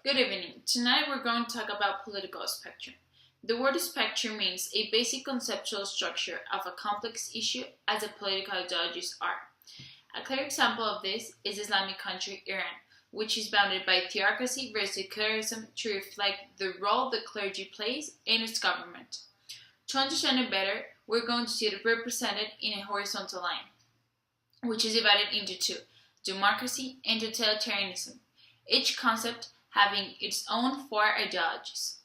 Good evening. Tonight we're going to talk about political spectrum. The word spectrum means a basic conceptual structure of a complex issue as the political ideologies are. A clear example of this is Islamic country Iran, which is bounded by theocracy versus secularism to reflect the role the clergy plays in its government. To understand it better, we're going to see it represented in a horizontal line, which is divided into two: democracy and totalitarianism, each concept having its own four ideologies.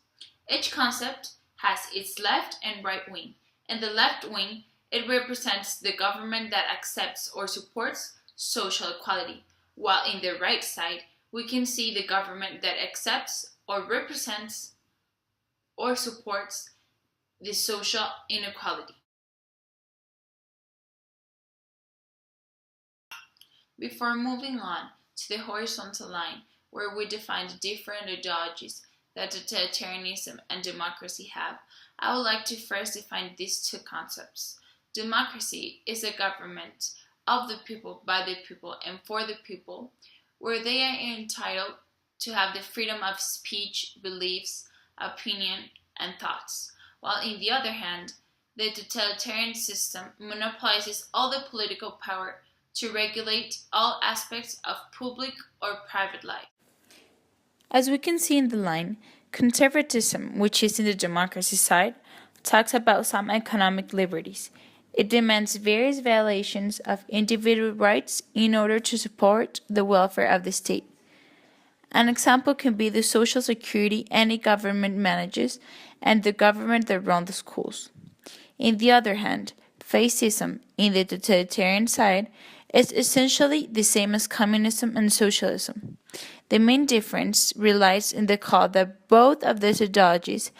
Each concept has its left and right wing. In the left wing, it represents the government that accepts or supports social equality, while in the right side, we can see the government that accepts or represents or supports the social inequality. Before moving on to the horizontal line, where we define the different ideologies that totalitarianism and democracy have, I would like to first define these two concepts. Democracy is a government of the people, by the people, and for the people, where they are entitled to have the freedom of speech, beliefs, opinion, and thoughts. While, on the other hand, the totalitarian system monopolizes all the political power to regulate all aspects of public or private life. As we can see in the line, conservatism, which is in the democracy side, talks about some economic liberties. It demands various violations of individual rights in order to support the welfare of the state. An example can be the social security any government manages and the government that runs the schools. On the other hand, fascism, in the totalitarian side, is essentially the same as communism and socialism. The main difference relies in the call that both of these ideologies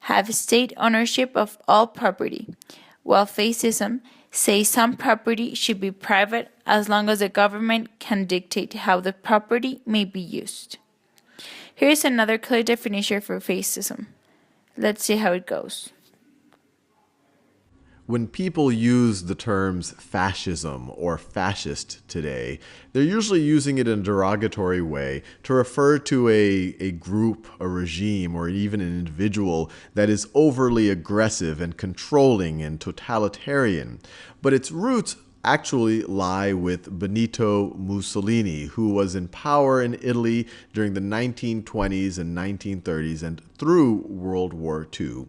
have state ownership of all property, while fascism says some property should be private as long as the government can dictate how the property may be used. Here is another clear definition for fascism. Let's see how it goes. When people use the terms fascism or fascist today, they're usually using it in a derogatory way to refer to a group, a regime, or even an individual that is overly aggressive and controlling and totalitarian. But its roots actually lie with Benito Mussolini, who was in power in Italy during the 1920s and 1930s and through World War II.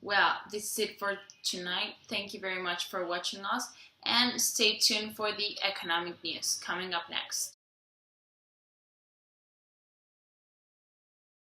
Well, this is it for tonight. Thank you very much for watching us, and stay tuned for the economic news coming up next.